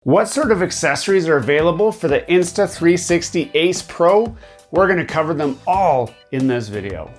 What sort of accessories are available for the Insta360 Ace Pro? We're going to cover them all in this video.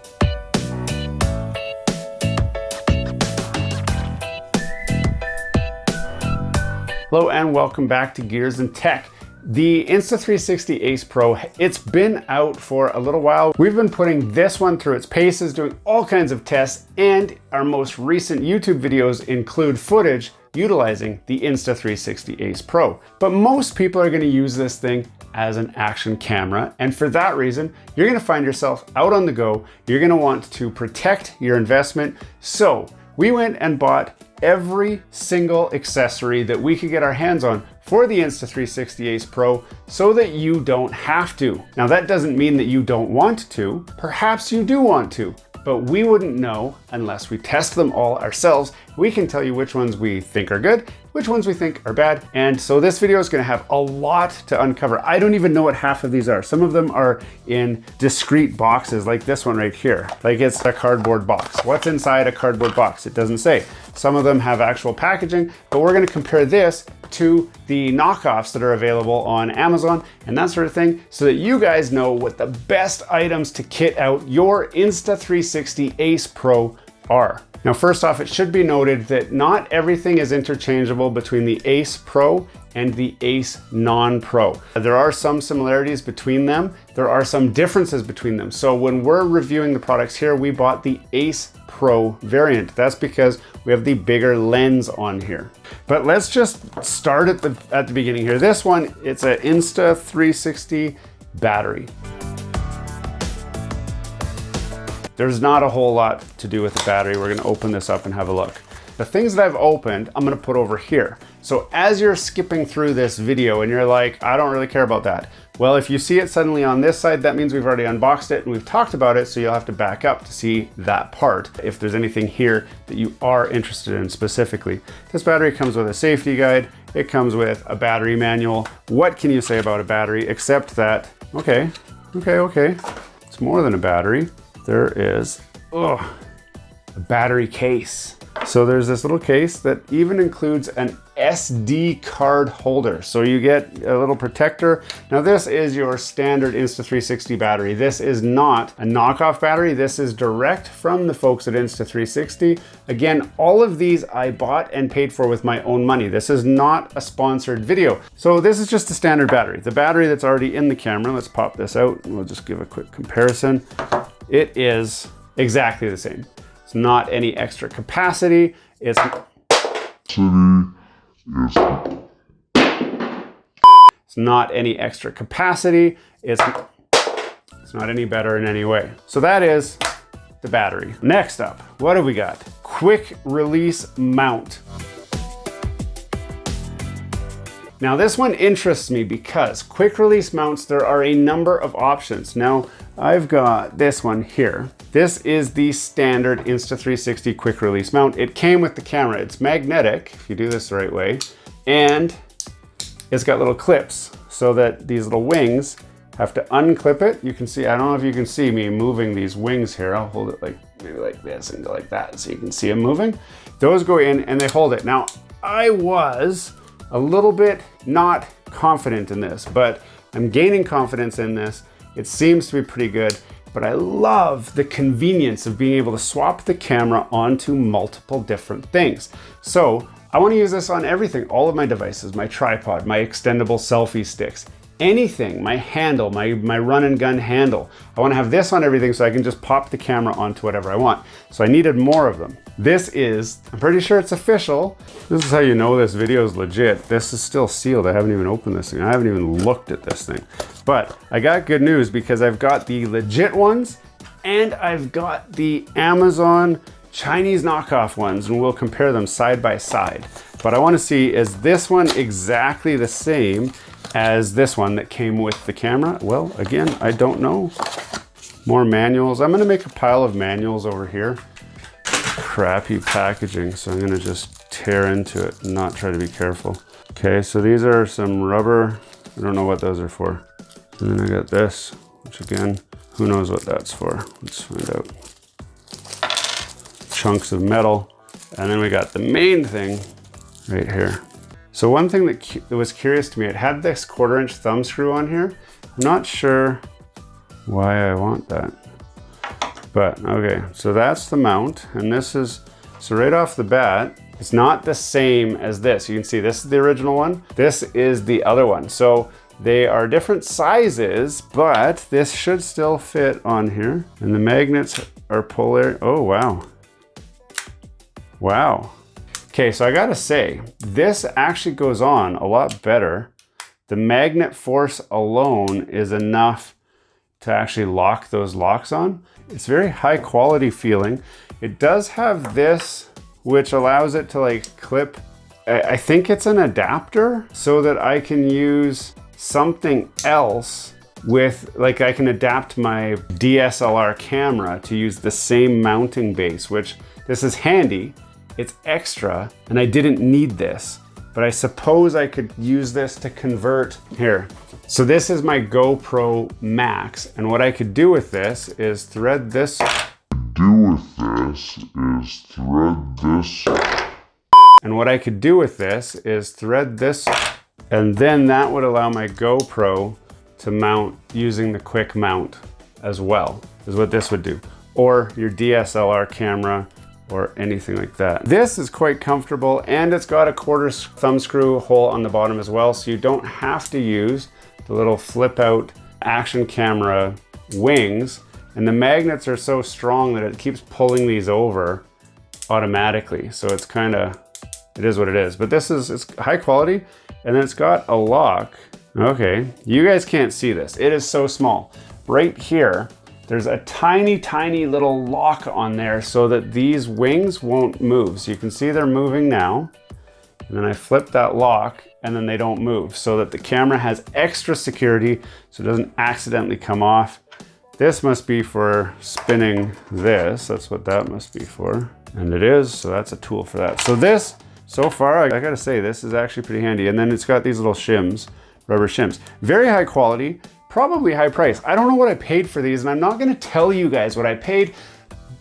Hello and welcome back to Gears and Tech. The Insta360 Ace Pro, it's been out for a little while. We've been putting this one through its paces, doing all kinds of tests, and our most recent YouTube videos include footage utilizing the Insta360 Ace Pro. But most people are going to use this thing as an action camera, and for that reason, you're going to find yourself out on the go. You're going to want to protect your investment. So we went and bought every single accessory that we could get our hands on for the Insta360 Ace Pro so that you don't have to. Now that doesn't mean that you don't want to. Perhaps you do want to, but we wouldn't know unless we test them all ourselves. We can tell you which ones we think are good, which ones we think are bad. And so this video is gonna have a lot to uncover. I don't even know what half of these are. Some of them are in discrete boxes like this one right here. Like it's a cardboard box. What's inside a cardboard box? It doesn't say. Some of them have actual packaging, but we're gonna compare this to the knockoffs that are available on Amazon and that sort of thing so that you guys know what the best items to kit out your Insta360 Ace Pro are. Now, first off, it should be noted that not everything is interchangeable between the Ace Pro and the Ace Non-Pro. There are some similarities between them. There are some differences between them. So when we're reviewing the products here, we bought the Ace Pro variant. That's because we have the bigger lens on here. But let's just start at the beginning here. This one, it's an Insta360 battery. There's not a whole lot to do with the battery. We're gonna open this up and have a look. The things that I've opened, I'm gonna put over here. So as you're skipping through this video and you're like, I don't really care about that. Well, if you see it suddenly on this side, that means we've already unboxed it and we've talked about it, so you'll have to back up to see that part if there's anything here that you are interested in specifically. This battery comes with a safety guide. It comes with a battery manual. What can you say about a battery except that, okay, it's more than a battery. There is, a battery case. So there's this little case that even includes an SD card holder. So you get a little protector. Now this is your standard Insta360 battery. This is not a knockoff battery. This is direct from the folks at Insta360. Again, all of these I bought and paid for with my own money. This is not a sponsored video. So this is just a standard battery. The battery that's already in the camera. Let's pop this out and we'll just give a quick comparison. It is exactly the same. It's not any extra capacity. It's not any extra capacity. It's not any better in any way. So that is the battery. Next up, what have we got? Quick release mount. Now this one interests me because quick release mounts, there are a number of options. Now I've got this one here. This is the standard Insta360 quick release mount. It came with the camera. It's magnetic, if you do this the right way, and it's got little clips so that these little wings have to unclip it. You can see, I don't know if you can see me moving these wings here. I'll hold it like maybe like this and go like that so you can see them moving. Those go in and they hold it. Now, I was a little bit not confident in this, but I'm gaining confidence in this. It seems to be pretty good, but I love the convenience of being able to swap the camera onto multiple different things. So I want to use this on everything, all of my devices, my tripod, my extendable selfie sticks, anything, my handle, my run and gun handle. I want to have this on everything so I can just pop the camera onto whatever I want. So I needed more of them. This is, I'm pretty sure it's official. This is how you know this video is legit. This is still sealed. I haven't even opened this thing. I haven't even looked at this thing. But I got good news because I've got the legit ones and I've got the Amazon Chinese knockoff ones, and we'll compare them side by side. But I want to see, is this one exactly the same as this one that came with the camera? Well, again, I don't know. More manuals. I'm going to make a pile of manuals over here. Crappy packaging, so I'm going to just tear into it and not try to be careful. Okay, so these are some rubber. I don't know what those are for. And then I got this, which again, who knows what that's for. Let's find out. Chunks of metal. And then we got the main thing right here. So one thing that was curious to me, it had this 1/4" thumb screw on here. I'm not sure why I want that, but okay. So that's the mount, and this is, so right off the bat, it's not the same as this. You can see this is the original one. This is the other one. So they are different sizes, but this should still fit on here. And the magnets are polar. Oh, wow. Wow. Okay, so I gotta say, this actually goes on a lot better. The magnet force alone is enough to actually lock those locks on. It's very high quality feeling. It does have this, which allows it to like clip. I think it's an adapter so that I can use something else with, like I can adapt my DSLR camera to use the same mounting base, which this is handy. It's extra, and I didn't need this, but I suppose I could use this to convert here. So this is my GoPro Max, and what I could do with this is thread this. And what I could do with this is thread this, and then that would allow my GoPro to mount using the quick mount as well, is what this would do. Or your DSLR camera, or anything like that. This is quite comfortable, and it's got a 1/4" thumb screw hole on the bottom as well, so you don't have to use the little flip out action camera wings. And the magnets are so strong that it keeps pulling these over automatically. So it's kind of, it is what it is. But this is, it's high quality, and then it's got a lock. Okay, you guys can't see this. It is so small. Right here, there's a tiny, tiny little lock on there so that these wings won't move. So you can see they're moving now. And then I flip that lock and then they don't move, so that the camera has extra security so it doesn't accidentally come off. This must be for spinning this. That's what that must be for. And it is, so that's a tool for that. So this, so far, I gotta say, this is actually pretty handy. And then it's got these little shims, rubber shims. Very high quality. Probably high price. I don't know what I paid for these, and I'm not gonna tell you guys what I paid,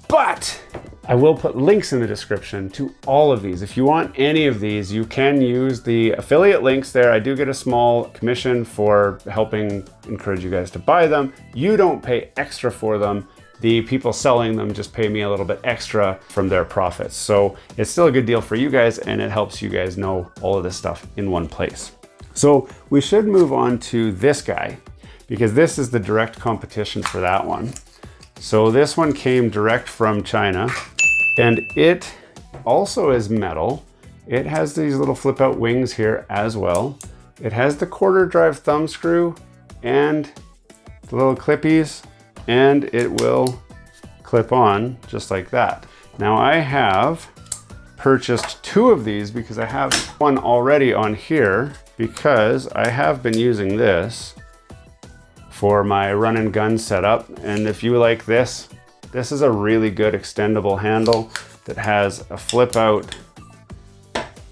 but I will put links in the description to all of these. If you want any of these, you can use the affiliate links there. I do get a small commission for helping encourage you guys to buy them. You don't pay extra for them. The people selling them just pay me a little bit extra from their profits. So it's still a good deal for you guys, and it helps you guys know all of this stuff in one place. So we should move on to this guy, because this is the direct competition for that one. So this one came direct from China, and it also is metal. It has these little flip out wings here as well. It has the 1/4" drive thumb screw and the little clippies, and it will clip on just like that. Now I have purchased 2 of these because I have one already on here, because I have been using this for my run and gun setup. And if you like this, this is a really good extendable handle that has a flip out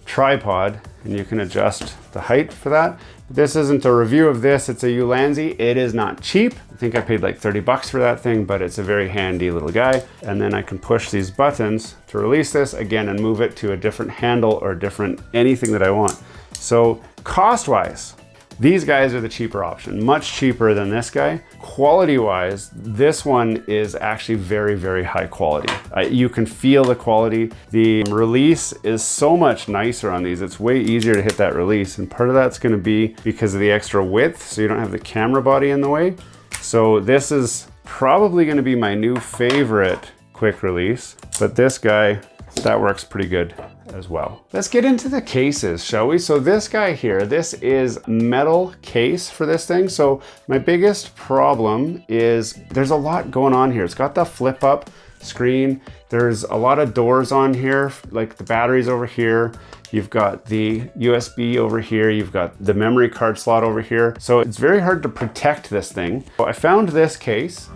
tripod, and you can adjust the height for that. This isn't a review of this, it's a Ulanzi. It is not cheap. I think I paid like 30 bucks for that thing, but it's a very handy little guy. And then I can push these buttons to release this again and move it to a different handle or different anything that I want. So cost-wise, these guys are the cheaper option, much cheaper than this guy. Quality-wise, this one is actually very, very high quality. You can feel the quality. The release is so much nicer on these. It's way easier to hit that release, and part of that's gonna be because of the extra width, so you don't have the camera body in the way. So this is probably gonna be my new favorite quick release, but this guy, that works pretty good as well. Let's get into the cases, shall we? So this guy here, this is metal case for this thing. So my biggest problem is there's a lot going on here. It's got the flip up screen. There's a lot of doors on here, like the batteries over here. You've got the USB over here. You've got the memory card slot over here. So it's very hard to protect this thing. So I found this case.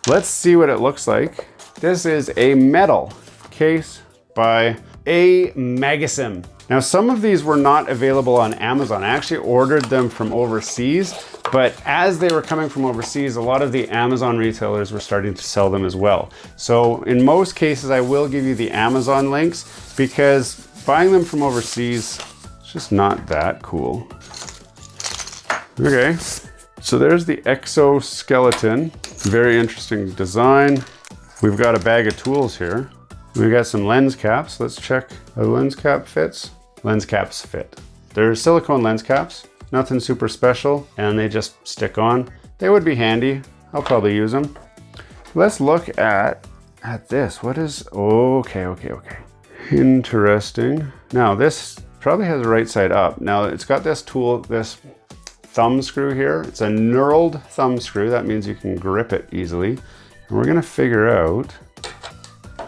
Let's see what it looks like. This is a metal case by Magasim. Now, some of these were not available on Amazon. I actually ordered them from overseas, but as they were coming from overseas, a lot of the Amazon retailers were starting to sell them as well. So in most cases, I will give you the Amazon links, because buying them from overseas, it's just not that cool. Okay, so there's the exoskeleton. Very interesting design. We've got a bag of tools here. We've got some lens caps. Let's check how the lens cap fits. Lens caps fit. They're silicone lens caps, nothing super special, and they just stick on. They would be handy. I'll probably use them. Let's look at this. What is, okay. Interesting. Now this probably has the right side up. Now it's got this tool, this thumb screw here. It's a knurled thumb screw. That means you can grip it easily. And we're gonna figure out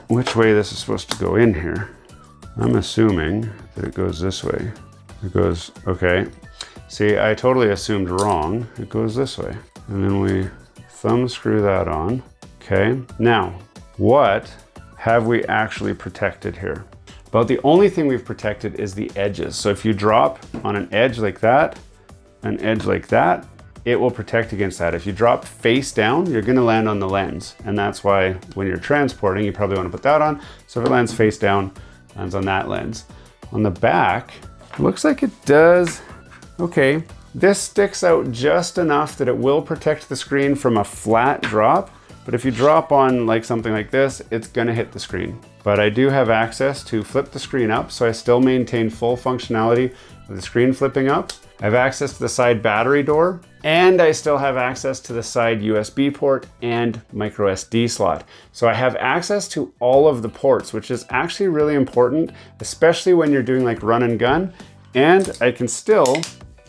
which way this is supposed to go in here. I'm assuming that it goes this way. It goes, okay. See, I totally assumed wrong. It goes this way. And then we thumb screw that on. Okay, now, what have we actually protected here? About the only thing we've protected is the edges. So if you drop on an edge like that, it will protect against that. If you drop face down, you're gonna land on the lens. And that's why when you're transporting, you probably wanna put that on. So if it lands face down, it lands on that lens. On the back, it looks like it does. Okay, this sticks out just enough that it will protect the screen from a flat drop. But if you drop on like something like this, it's gonna hit the screen. But I do have access to flip the screen up, so I still maintain full functionality of the screen flipping up. I have access to the side battery door, and I still have access to the side USB port and micro SD slot. So I have access to all of the ports, which is actually really important, especially when you're doing like run and gun. And I can still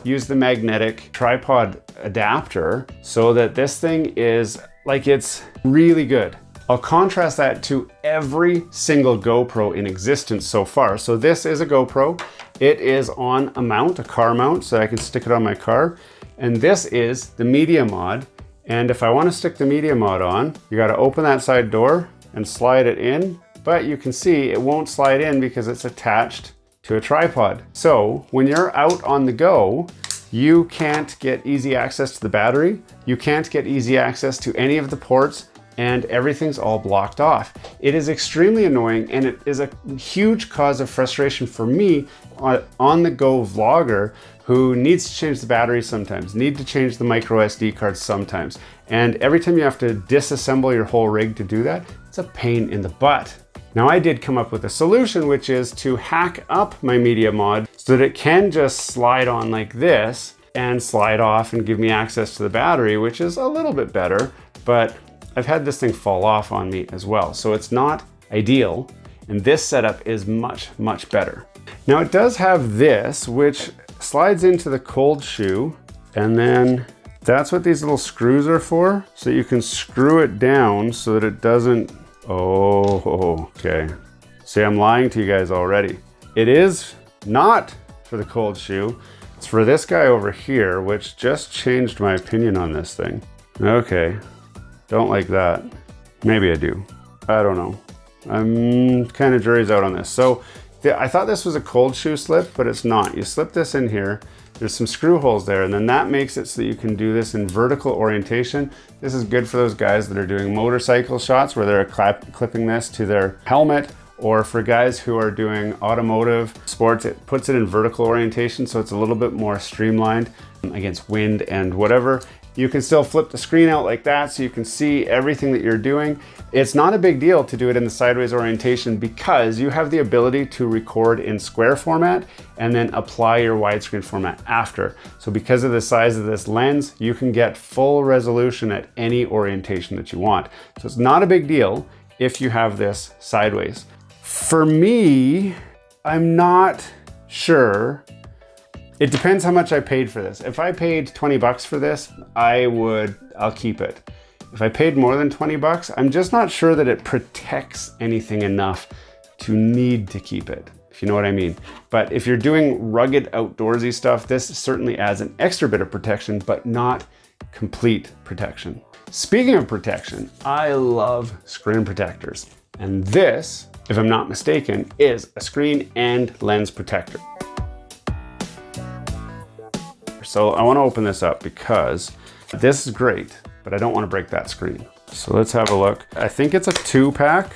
use the magnetic tripod adapter so that this thing is like, it's really good. I'll contrast that to every single GoPro in existence so far. So this is a GoPro. It is on a mount, a car mount, so I can stick it on my car. And this is the media mod. And if I want to stick the media mod on, you got to open that side door and slide it in. But you can see it won't slide in because it's attached to a tripod. So when you're out on the go, you can't get easy access to the battery. You can't get easy access to any of the ports, and everything's all blocked off. It is extremely annoying, and it is a huge cause of frustration for me, on the go vlogger who needs to change the battery sometimes, need to change the micro SD cards sometimes. And every time you have to disassemble your whole rig to do that, it's a pain in the butt. Now I did come up with a solution, which is to hack up my media mod so that it can just slide on like this and slide off and give me access to the battery, which is a little bit better, but I've had this thing fall off on me as well. So it's not ideal, and this setup is much, much better. Now it does have this, which slides into the cold shoe, and then that's what these little screws are for. So you can screw it down so that it doesn't, oh, okay. See, I'm lying to you guys already. It is not for the cold shoe. It's for this guy over here, which just changed my opinion on this thing. Okay, don't like that. Maybe I do, I don't know. I'm kind of jury's out on this. So I thought this was a cold shoe slip, but it's not. You slip this in here, there's some screw holes there, and then that makes it so that you can do this in vertical orientation. This is good for those guys that are doing motorcycle shots where they're clipping this to their helmet, or for guys who are doing automotive sports, it puts it in vertical orientation so it's a little bit more streamlined against wind and whatever. You can still flip the screen out like that so you can see everything that you're doing. It's not a big deal to do it in the sideways orientation because you have the ability to record in square format and then apply your widescreen format after. So because of the size of this lens, you can get full resolution at any orientation that you want. So it's not a big deal if you have this sideways. For me, I'm not sure. It depends how much I paid for this. If I paid 20 bucks for this, I'll keep it. If I paid more than 20 bucks, I'm just not sure that it protects anything enough to need to keep it, if you know what I mean. But if you're doing rugged outdoorsy stuff, this certainly adds an extra bit of protection, but not complete protection. Speaking of protection, I love screen protectors. And this, if I'm not mistaken, is a screen and lens protector. So I want to open this up because this is great, but I don't want to break that screen. So let's have a look. I think it's a 2-pack.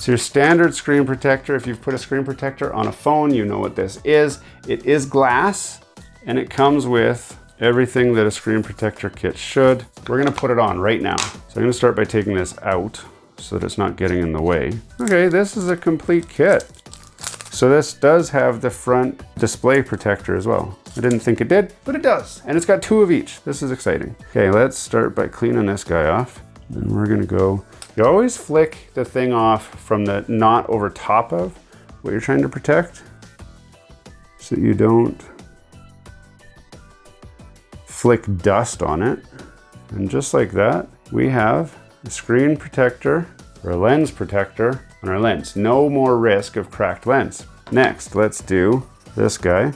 It's your standard screen protector. If you've put a screen protector on a phone, you know what this is. It is glass, and it comes with everything that a screen protector kit should. We're gonna put it on right now. So I'm gonna start by taking this out so that it's not getting in the way. Okay, this is a complete kit. So this does have the front display protector as well. I didn't think it did, but it does. And it's got 2 of each. This is exciting. Okay, let's start by cleaning this guy off. And we're gonna go, you always flick the thing off from the knot over top of what you're trying to protect so that you don't flick dust on it. And just like that, we have a screen protector or a lens protector on our lens. No more risk of cracked lens. Next, let's do this guy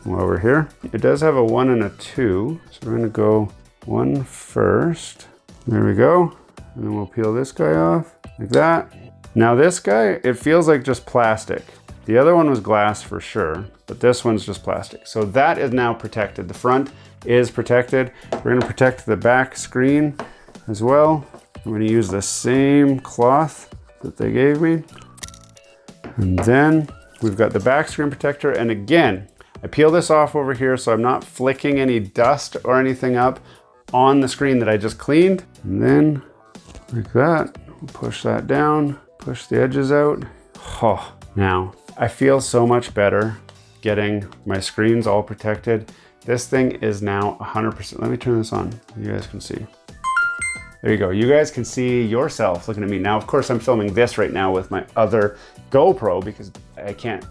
while we're here. It does have a 1 and a 2, so we're gonna go 1 first. There we go. And then we'll peel this guy off like that. Now this guy, it feels like just plastic. The other one was glass for sure, but this one's just plastic. So that is now protected. The front is protected. We're gonna protect the back screen as well. I'm gonna use the same cloth that they gave me. And then we've got the back screen protector. And again, I peel this off over here so I'm not flicking any dust or anything up on the screen that I just cleaned. And then like that, we'll push that down, push the edges out. Oh, now I feel so much better getting my screens all protected. This thing is now 100%. Let me turn this on. You guys can see. There you go. You guys can see yourself looking at me. Now, of course, I'm filming this right now with my other GoPro because I can't,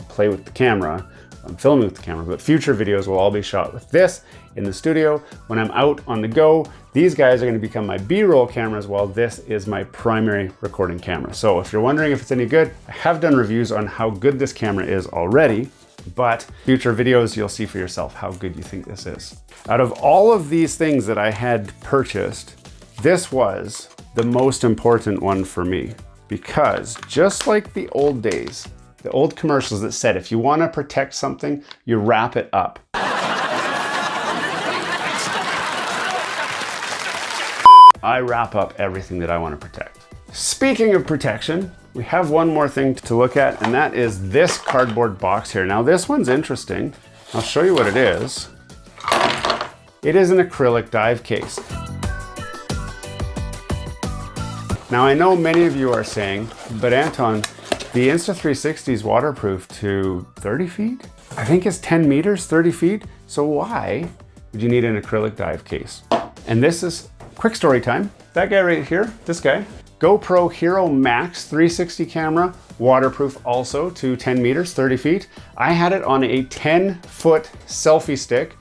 play with the camera. I'm filming with the camera, but future videos will all be shot with this in the studio. When I'm out on the go, these guys are gonna become my B-roll cameras while this is my primary recording camera. So if you're wondering if it's any good, I have done reviews on how good this camera is already, but future videos, you'll see for yourself how good you think this is. Out of all of these things that I had purchased, this was the most important one for me because just like the old days, the old commercials that said, if you want to protect something, you wrap it up. I wrap up everything that I want to protect. Speaking of protection, we have one more thing to look at, and that is this cardboard box here. Now this one's interesting. I'll show you what it is. It is an acrylic dive case. Now I know many of you are saying, but Anton, the Insta360 is waterproof to 30 feet? I think it's 10 meters, 30 feet. So why would you need an acrylic dive case? And this is quick story time. That guy right here, this guy, GoPro Hero Max 360 camera, waterproof also to 10 meters, 30 feet. I had it on a 10-foot selfie stick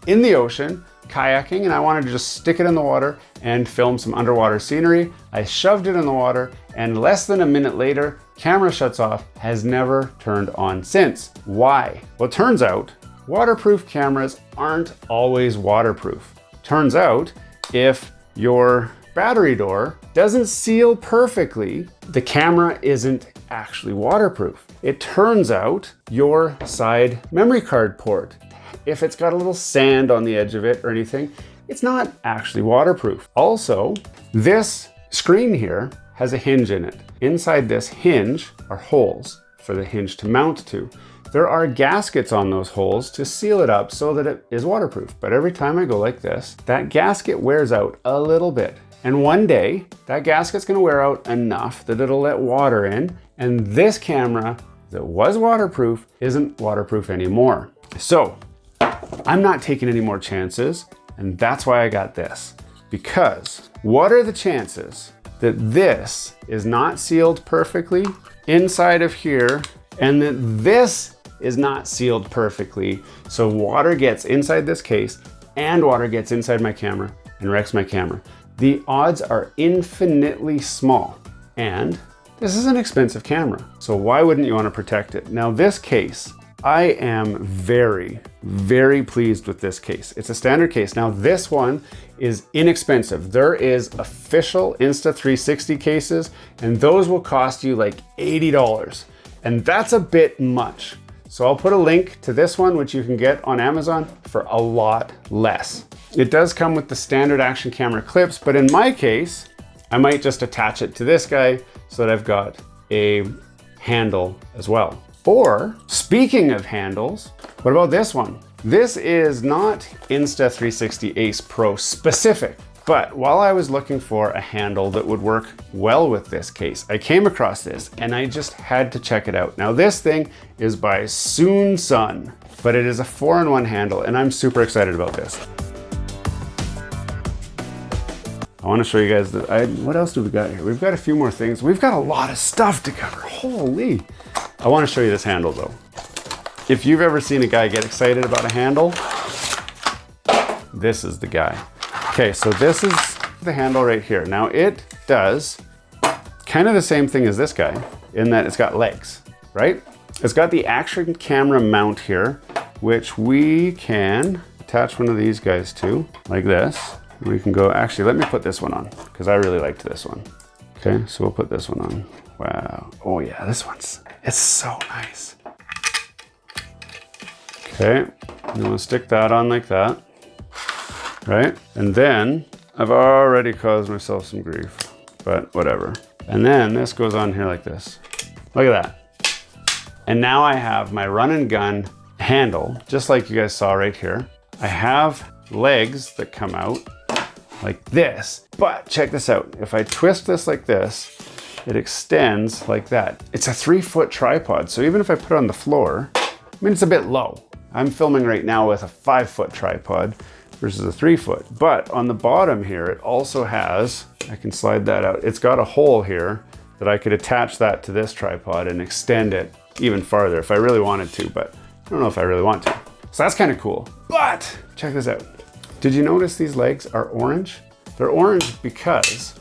in the ocean, kayaking, and I wanted to just stick it in the water and film some underwater scenery. I shoved it in the water, and less than a minute later, camera shuts off, has never turned on since. Why? Well, it turns out waterproof cameras aren't always waterproof. Turns out if your battery door doesn't seal perfectly, the camera isn't actually waterproof. It turns out your side memory card port, if it's got a little sand on the edge of it or anything, it's not actually waterproof. Also, this screen here has a hinge in it. Inside this hinge are holes for the hinge to mount to. There are gaskets on those holes to seal it up so that it is waterproof. But every time I go like this, that gasket wears out a little bit. And one day, that gasket's gonna wear out enough that it'll let water in, and this camera that was waterproof isn't waterproof anymore. So, I'm not taking any more chances, and that's why I got this. Because what are the chances that this is not sealed perfectly inside of here, and that this is not sealed perfectly, so water gets inside this case and water gets inside my camera and wrecks my camera? The odds are infinitely small, and this is an expensive camera, so why wouldn't you want to protect it? Now this case, I am very, very pleased with this case. It's a standard case. Now this one is inexpensive. There is official Insta360 cases, and those will cost you like $80. And that's a bit much. So I'll put a link to this one, which you can get on Amazon for a lot less. It does come with the standard action camera clips, but in my case, I might just attach it to this guy so that I've got a handle as well. Or speaking of handles, what about this one? This is not Insta360 Ace Pro specific, but while I was looking for a handle that would work well with this case, I came across this and I just had to check it out. Now this thing is by Sun, but it is a 4-in-1 handle and I'm super excited about this. I want to show you guys that what else do we got here? We've got a few more things. We've got a lot of stuff to cover. Holy. I want to show you this handle though. If you've ever seen a guy get excited about a handle, this is the guy. Okay, so this is the handle right here. Now it does kind of the same thing as this guy in that it's got legs, right? It's got the action camera mount here, which we can attach one of these guys to like this. We can go, actually, let me put this one on because I really liked this one. Okay, so we'll put this one on. Wow. Oh yeah, it's so nice. Okay, I'm gonna stick that on like that, right? And then I've already caused myself some grief, but whatever. And then this goes on here like this. Look at that. And now I have my run and gun handle, just like you guys saw right here. I have legs that come out like this, but check this out. If I twist this like this, it extends like that. It's a 3-foot tripod. So even if I put it on the floor, I mean, it's a bit low. I'm filming right now with a 5-foot tripod versus a 3-foot. But on the bottom here, it also has, I can slide that out. It's got a hole here that I could attach that to this tripod and extend it even farther if I really wanted to, but I don't know if I really want to. So that's kind of cool. But check this out. Did you notice these legs are orange? They're orange because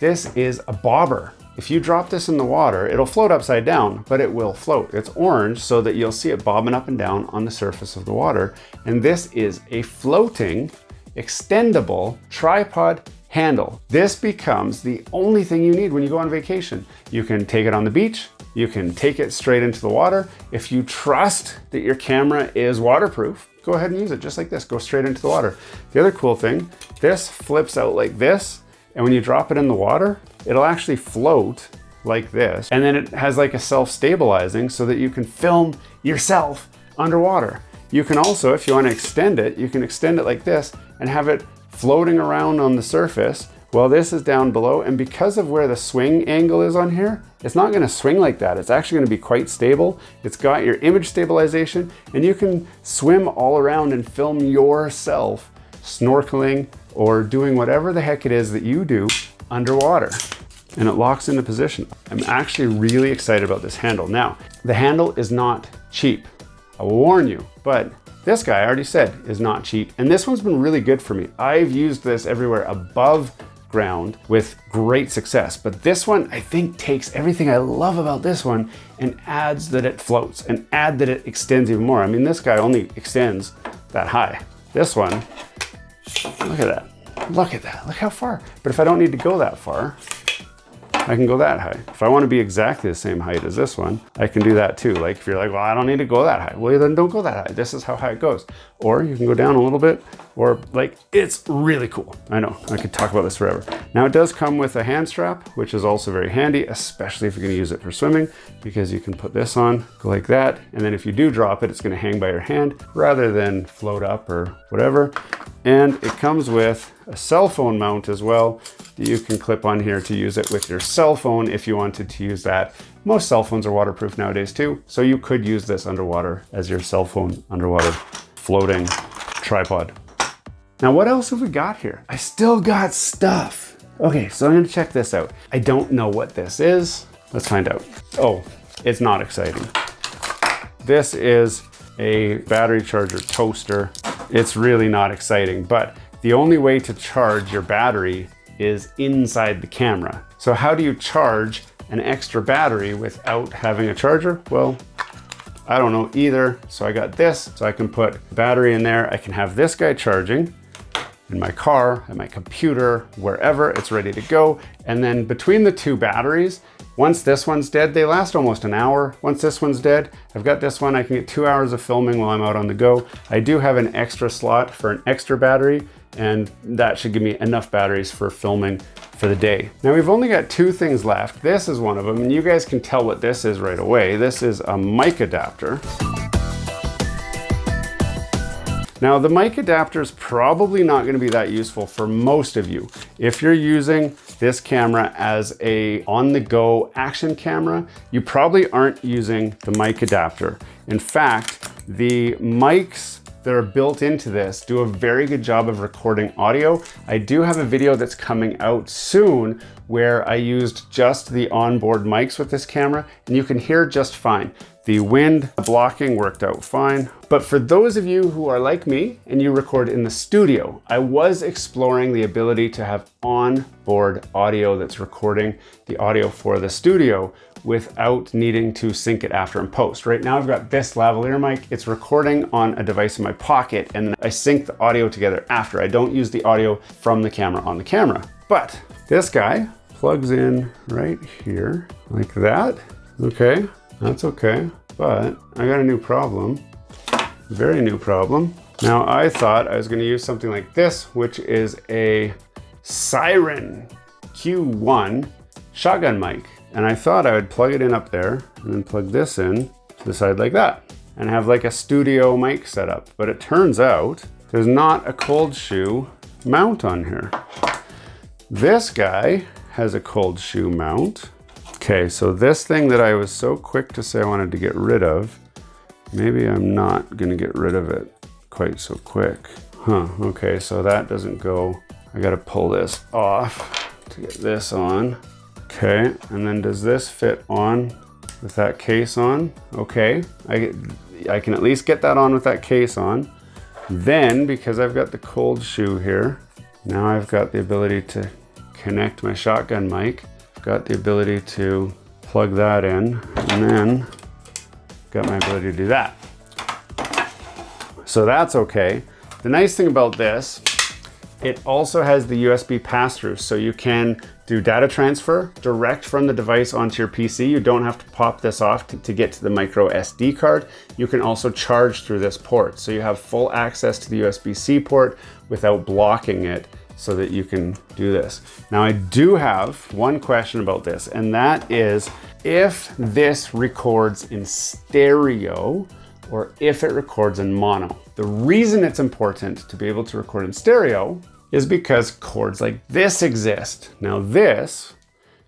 this is a bobber. If you drop this in the water, it'll float upside down, but it will float. It's orange so that you'll see it bobbing up and down on the surface of the water. And this is a floating, extendable tripod handle. This becomes the only thing you need when you go on vacation. You can take it on the beach. You can take it straight into the water. If you trust that your camera is waterproof, go ahead and use it just like this. Go straight into the water. The other cool thing, this flips out like this. And when you drop it in the water, it'll actually float like this. And then it has like a self-stabilizing so that you can film yourself underwater. You can also, if you want to extend it, you can extend it like this and have it floating around on the surface while this is down below. And because of where the swing angle is on here, it's not going to swing like that. It's actually going to be quite stable. It's got your image stabilization and you can swim all around and film yourself snorkeling or doing whatever the heck it is that you do underwater. And it locks into position. I'm actually really excited about this handle. Now, the handle is not cheap. I will warn you, but this guy I already said is not cheap. And this one's been really good for me. I've used this everywhere above ground with great success. But this one, I think, takes everything I love about this one and adds that it floats and add that it extends even more. I mean, this guy only extends that high. This one, look at that. Look at that. Look how far. But if I don't need to go that far, I can go that high. If I want to be exactly the same height as this one, I can do that too. Like if you're like, well, I don't need to go that high. Well, then don't go that high. This is how high it goes. Or you can go down a little bit, or like, it's really cool. I know, I could talk about this forever. Now it does come with a hand strap, which is also very handy, especially if you're gonna use it for swimming, because you can put this on, go like that. And then if you do drop it, it's gonna hang by your hand rather than float up or whatever. And it comes with a cell phone mount as well that you can clip on here to use it with your cell phone if you wanted to use that. Most cell phones are waterproof nowadays too, so you could use this underwater as your cell phone underwater floating tripod. Now what else have we got here? I still got stuff. Okay, so I'm gonna check this out. I don't know what this is. Let's find out. Oh, it's not exciting. This is a battery charger toaster. It's really not exciting, but the only way to charge your battery is inside the camera. So how do you charge an extra battery without having a charger? Well, I don't know either. So I got this, so I can put a battery in there. I can have this guy charging in my car, at my computer, wherever, it's ready to go. And then between the two batteries, once this one's dead, they last almost an hour. Once this one's dead, I've got this one, I can get 2 hours of filming while I'm out on the go. I do have an extra slot for an extra battery, and that should give me enough batteries for filming for the day. Now we've only got 2 things left. This is one of them, and you guys can tell what this is right away. This is a mic adapter. Now the mic adapter is probably not going to be that useful for most of you. If you're using this camera as a on-the-go action camera, you probably aren't using the mic adapter. In fact, the mics that are built into this do a very good job of recording audio. I do have a video that's coming out soon where I used just the onboard mics with this camera, and you can hear just fine. The wind blocking worked out fine. But for those of you who are like me and you record in the studio, I was exploring the ability to have onboard audio that's recording the audio for the studio without needing to sync it after in post. Right now I've got this lavalier mic. It's recording on a device in my pocket, and then I sync the audio together after. I don't use the audio from the camera on the camera. But this guy plugs in right here like that. Okay. That's okay, but I got a new problem, very new problem. Now I thought I was gonna use something like this, which is a Siren Q1 shotgun mic. And I thought I would plug it in up there and then plug this in to the side like that and have like a studio mic setup. But it turns out there's not a cold shoe mount on here. This guy has a cold shoe mount. Okay, so this thing that I was so quick to say I wanted to get rid of, maybe I'm not gonna get rid of it quite so quick. Okay, so that doesn't go. I gotta pull this off to get this on. Okay, and then does this fit on with that case on? Okay, I can at least get that on with that case on. Then, because I've got the cold shoe here, now I've got the ability to connect my shotgun mic. Got the ability to plug that in, and then got my ability to do that. So that's okay. The nice thing about this, it also has the USB pass-through, so you can do data transfer direct from the device onto your PC. You don't have to pop this off to get to the micro SD card. You can also charge through this port, so you have full access to the USB-C port without blocking it, so that you can do this. Now I do have one question about this, and that is if this records in stereo or if it records in mono. The reason it's important to be able to record in stereo is because cords like this exist. Now this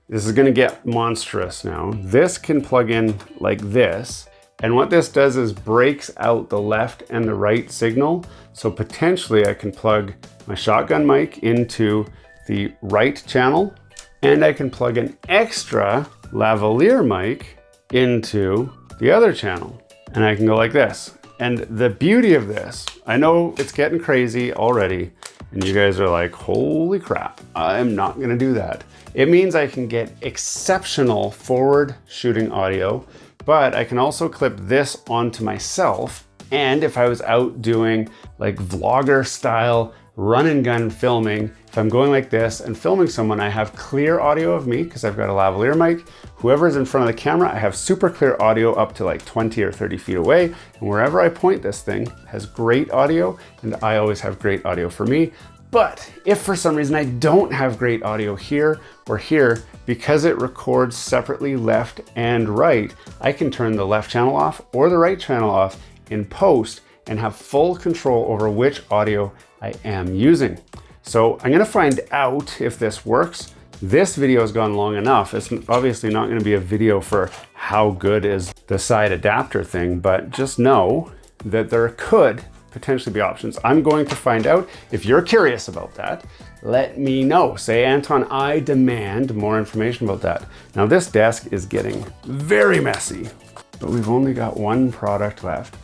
is gonna get monstrous now. This can plug in like this, and what this does is breaks out the left and the right signal. So potentially I can plug my shotgun mic into the right channel, and I can plug an extra lavalier mic into the other channel. And I can go like this. And the beauty of this, I know it's getting crazy already, and you guys are like, holy crap, I'm not gonna do that. It means I can get exceptional forward shooting audio, but I can also clip this onto myself. And if I was out doing like vlogger style run and gun filming, if I'm going like this and filming someone, I have clear audio of me because I've got a lavalier mic. Whoever's in front of the camera, I have super clear audio up to like 20 or 30 feet away. And wherever I point this thing has great audio, and I always have great audio for me. But if for some reason I don't have great audio here or here, because it records separately left and right, I can turn the left channel off or the right channel off in post and have full control over which audio I am using. So I'm gonna find out if this works. This video has gone long enough. It's obviously not gonna be a video for how good is the side adapter thing, but just know that there could potentially be options. I'm going to find out. If you're curious about that, let me know. Say, Anton, I demand more information about that. Now this desk is getting very messy, but we've only got one product left,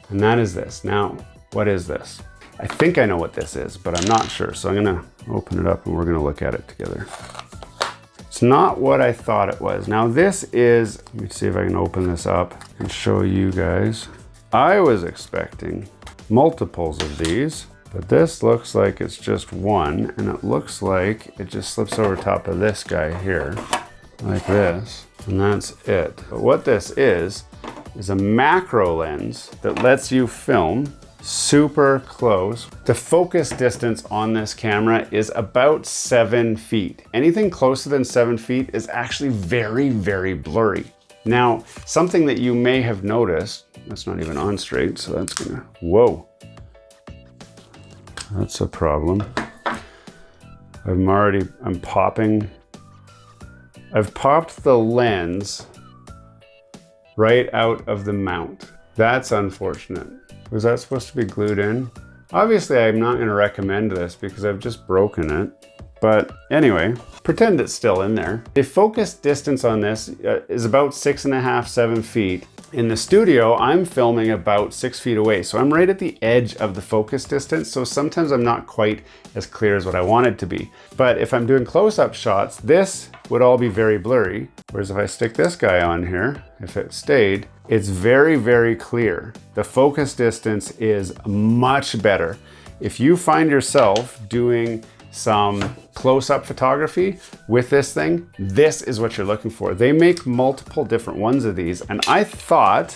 and that is this. Now, what is this? I think I know what this is, but I'm not sure. So I'm gonna open it up and we're gonna look at it together. It's not what I thought it was. Now this is, let me see if I can open this up and show you guys. I was expecting multiples of these, but this looks like it's just one, and it looks like it just slips over top of this guy here, like this, and that's it. But what this is a macro lens that lets you film super close. The focus distance on this camera is about 7 feet. Anything closer than 7 feet is actually very, very blurry. Now, something that you may have noticed, that's not even on straight, so that's gonna, whoa. That's a problem. I'm popping. I've popped the lens right out of the mount. That's unfortunate. Was that supposed to be glued in? Obviously, I'm not gonna recommend this because I've just broken it. But anyway, pretend it's still in there. The focus distance on this is about 6.5, 7 feet. In the studio, I'm filming about 6 feet away. So I'm right at the edge of the focus distance. So sometimes I'm not quite as clear as what I want it to be. But if I'm doing close-up shots, this would all be very blurry. Whereas if I stick this guy on here, if it stayed, it's very, very clear. The focus distance is much better. If you find yourself doing some close-up photography with this thing, this is what you're looking for. They make multiple different ones of these, and I thought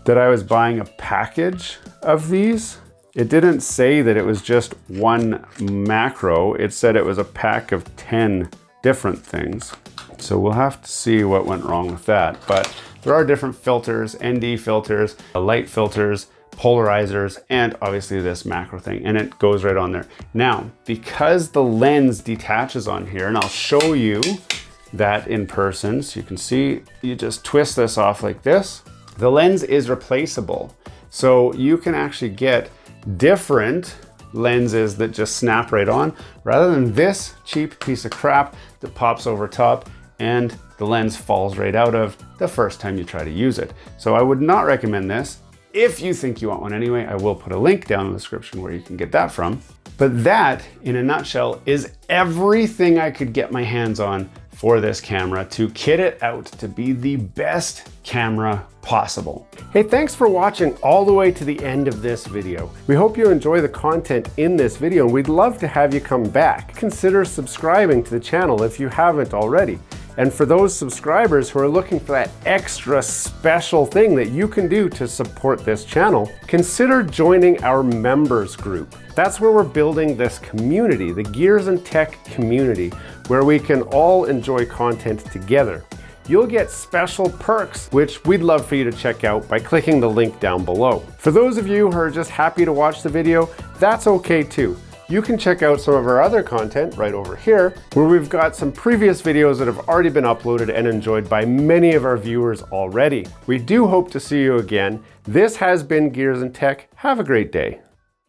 that I was buying a package of these. It didn't say that it was just one macro. It said it was a pack of 10 different things. So we'll have to see what went wrong with that. But there are different filters, ND filters, light filters, polarizers, and obviously this macro thing, and it goes right on there. Now, because the lens detaches on here, and I'll show you that in person, so you can see, you just twist this off like this. The lens is replaceable. So you can actually get different lenses that just snap right on, rather than this cheap piece of crap that pops over top and the lens falls right out of the first time you try to use it. So I would not recommend this. If you think you want one anyway, I will put a link down in the description where you can get that from. But that, in a nutshell, is everything I could get my hands on for this camera to kit it out to be the best camera possible. Hey, thanks for watching all the way to the end of this video. We hope you enjoy the content in this video, and we'd love to have you come back. Consider subscribing to the channel if you haven't already. And for those subscribers who are looking for that extra special thing that you can do to support this channel, consider joining our members group. That's where we're building this community, the Gears and Tech community, where we can all enjoy content together. You'll get special perks, which we'd love for you to check out by clicking the link down below. For those of you who are just happy to watch the video, that's okay too. You can check out some of our other content right over here, where we've got some previous videos that have already been uploaded and enjoyed by many of our viewers already. We do hope to see you again. This has been Gears and Tech. Have a great day.